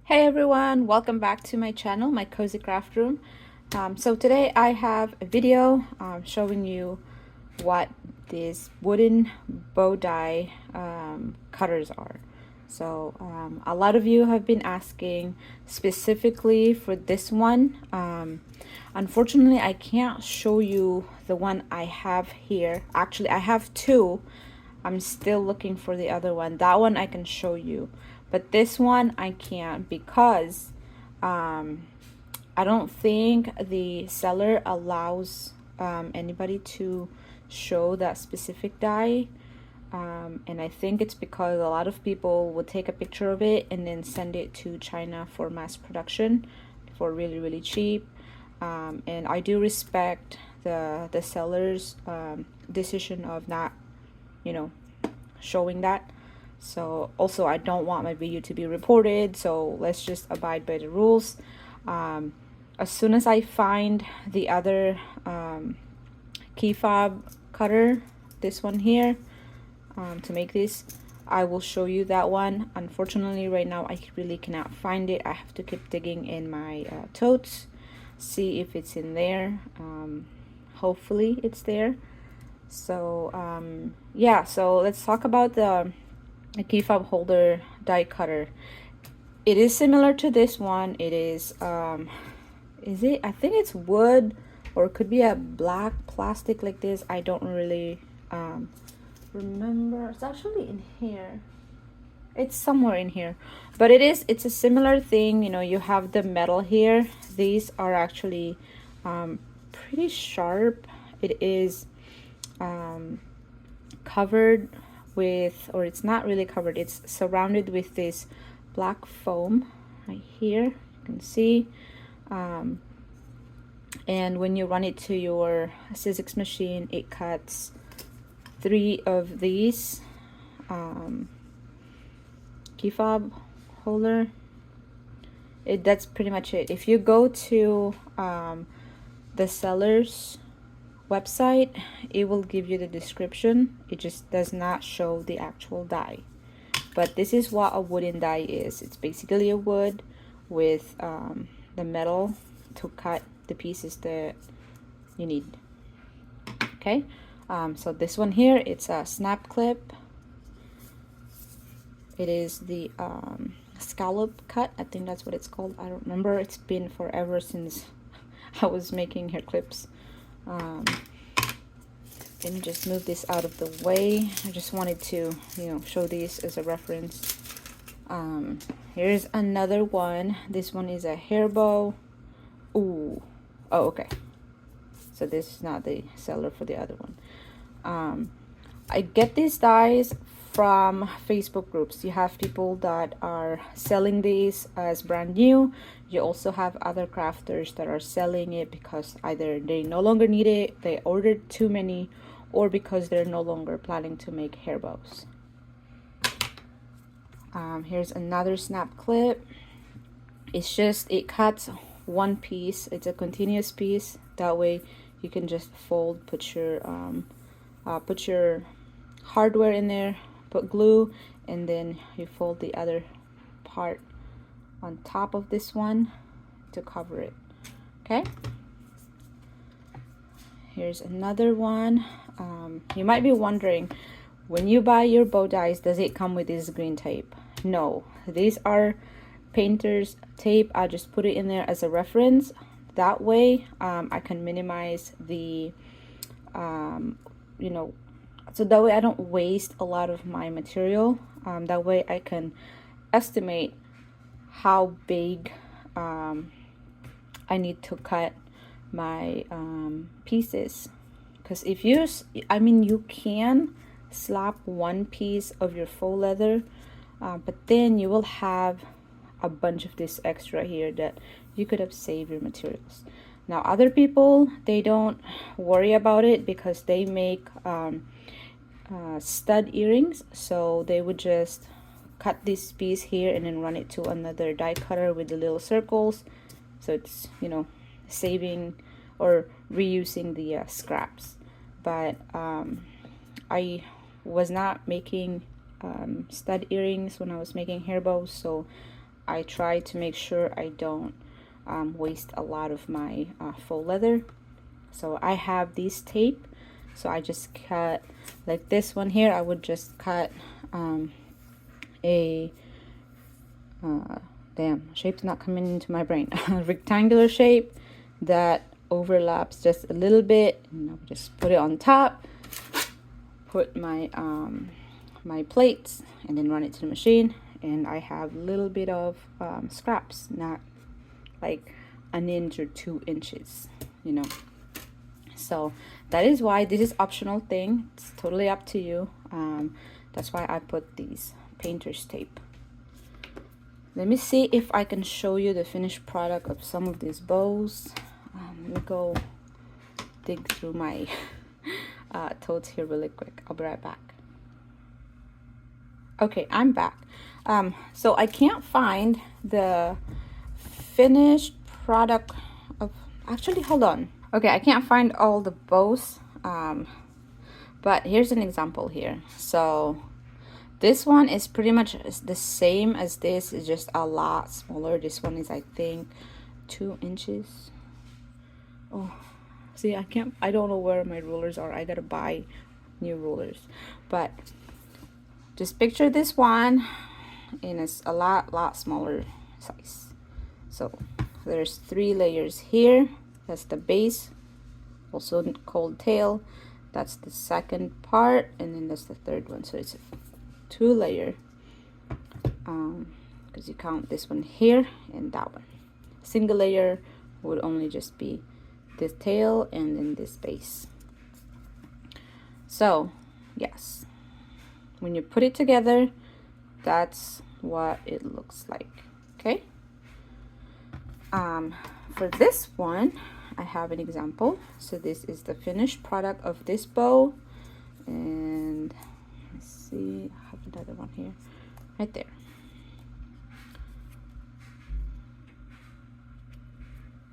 Hey everyone, welcome back to my channel, my Cozy Craft Room. So today I have a video showing you what these wooden bow die cutters are. So a lot of you have been asking specifically for this one. Unfortunately, I can't show you the one I have here. Actually, I have two. I'm still looking for the other one. That one I can show you, but this one I can't because I don't think the seller allows anybody to show that specific die. And I think it's because a lot of people will take a picture of it and then send it to China for mass production for really, really cheap. And I do respect the seller's decision of not, showing that. So also I don't want my video to be reported, so let's just abide by the rules. As soon as I find the other key fob cutter, this one here, to make this, I will show you that one. Unfortunately right now I really cannot find it. I have to keep digging in my totes, see if it's in there. Hopefully it's there. So yeah, so let's talk about the key fob holder die cutter. It is similar to this one. It is it, I think it's wood, or it could be a black plastic like this. I don't really remember. It's actually in here. It's somewhere in here, but it's a similar thing. You have the metal here. These are actually pretty sharp. It is covered with, or it's not really covered, it's surrounded with this black foam right here, you can see. And when you run it to your Sizzix machine, it cuts 3 of these key fob holder. That's pretty much it. If you go to the seller's website, it will give you the description. It just does not show the actual die, but this is what a wooden die is. It's basically a wood with the metal to cut the pieces that you need. Okay, so this one here, it's a snap clip. It is the scallop cut, I think that's what it's called. I don't remember. It's been forever since I was making hair clips. Let me just move this out of the way. I just wanted to, show these as a reference. Here's another one. This one is a hair bow. Ooh. Oh, okay. So this is not the seller for the other one. I get these dies from Facebook groups. You have people that are selling these as brand new. You also have other crafters that are selling it because either they no longer need it, they ordered too many, or because they're no longer planning to make hair bows. Here's another snap clip. It cuts one piece. It's a continuous piece. That way you can just fold, put your hardware in there, put glue, and then you fold the other part on top of this one to cover it. Okay, here's another one. You might be wondering, when you buy your bow dies, does it come with this green tape? No, these are painter's tape. I just put it in there as a reference. That way I can minimize the so that way I don't waste a lot of my material. That way I can estimate how big I need to cut my pieces. Because if you can slap one piece of your faux leather, but then you will have a bunch of this extra here that you could have saved your materials. Now other people, they don't worry about it because they make stud earrings, so they would just cut this piece here and then run it to another die cutter with the little circles, so it's saving or reusing the scraps. But I was not making stud earrings when I was making hair bows, so I try to make sure I don't waste a lot of my faux leather. So I have this tape, so I just cut like this one here. I would just cut a damn, shape's not coming into my brain. A rectangular shape that overlaps just a little bit, and I'll just put it on top, put my my plates, and then run it to the machine. And I have a little bit of scraps, not like an inch or 2 inches, you know. So that is why this is optional thing. It's totally up to you. That's why I put these painter's tape. Let me see if I can show you the finished product of some of these bows. Let me go dig through my totes here really quick. I'll be right back. Okay, I'm back. So I can't find the finished product of, actually, hold on. Okay, I can't find all the bows, but here's an example here. So this one is pretty much the same as this, it's just a lot smaller. This one is, I think, 2 inches. Oh, see, I don't know where my rulers are. I gotta buy new rulers. But just picture this one in a lot smaller size. So there's 3 layers here. That's the base, also called tail. That's the second part, and then that's the third one. So it's a 2-layer, because you count this one here and that one. Single layer would only just be this tail and then this base. So yes, when you put it together, that's what it looks like. Okay. For this one, I have an example. So this is the finished product of this bow, and let's see, I have another one here, right there.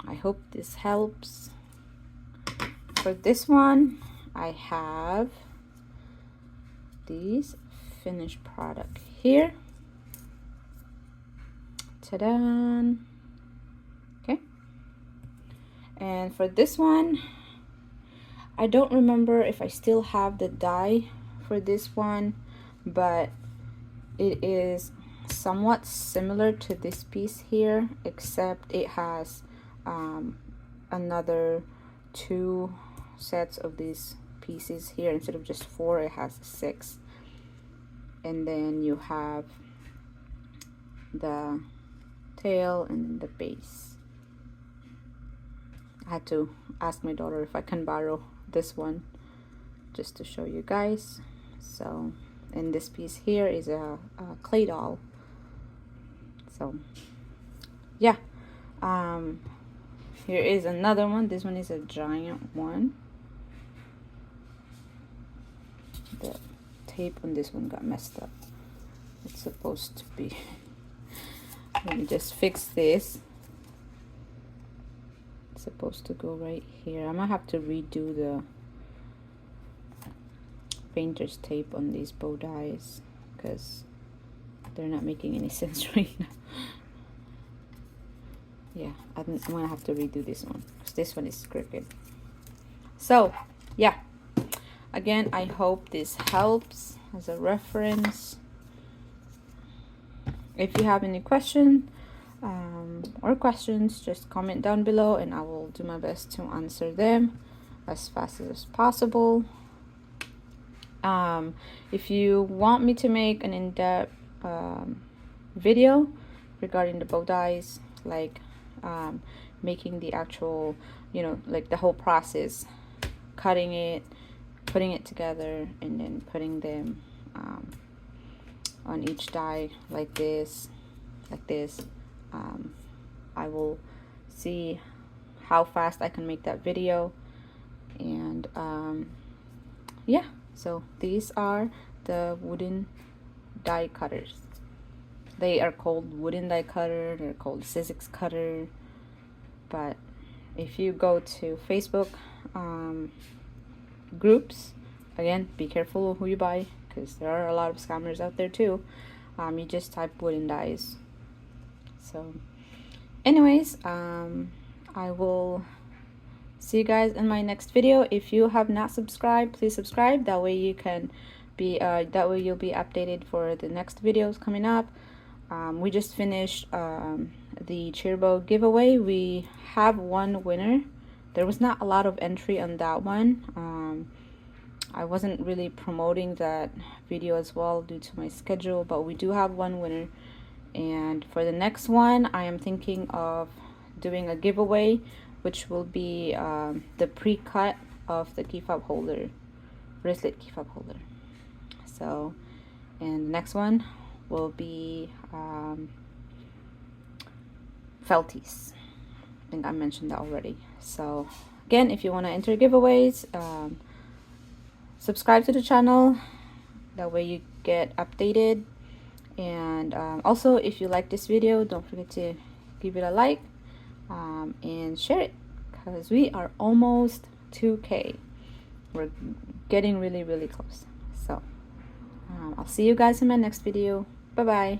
I hope this helps. For this one, I have these finished product here. Ta-da! Okay. And for this one, I don't remember if I still have the die for this one, but it is somewhat similar to this piece here, except it has another 2 sets of these pieces here. Instead of just 4, it has 6. And then you have the tail and the base. I had to ask my daughter if I can borrow this one just to show you guys. So, and this piece here is a clay doll. So yeah, here is another one. This one is a giant one. The tape on this one got messed up. It's supposed to be let me just fix this. It's supposed to go right here. I'm gonna have to redo the painter's tape on these bow dies because they're not making any sense right now. Yeah, I'm gonna have to redo this one because this one is crooked. So yeah, again, I hope this helps as a reference. If you have any questions or questions, just comment down below and I will do my best to answer them as fast as possible. If you want me to make an in-depth video regarding the bow dies, like making the actual, you know, like the whole process, cutting it, putting it together, and then putting them on each die like this, I will see how fast I can make that video. And yeah, so these are the wooden die cutters. They are called wooden die cutter, they're called Sizzix cutter, but if you go to Facebook groups, again, be careful who you buy because there are a lot of scammers out there too. You just type wooden dies So anyways, I will see you guys in my next video. If you have not subscribed, please subscribe. That way you can be that way you'll be updated for the next videos coming up. We just finished the Cheerbo giveaway. We have one winner. There was not a lot of entry on that one. I wasn't really promoting that video as well due to my schedule, but we do have one winner. And for the next one, I am thinking of doing a giveaway, which will be the pre-cut of the key fob holder, bracelet key fob holder. So, and the next one will be Felties. I think I mentioned that already. So again, if you want to enter giveaways, subscribe to the channel. That way you get updated. And also, if you like this video, don't forget to give it a like and share it, because we are almost 2K. We're getting really, really close. So I'll see you guys in my next video. Bye bye.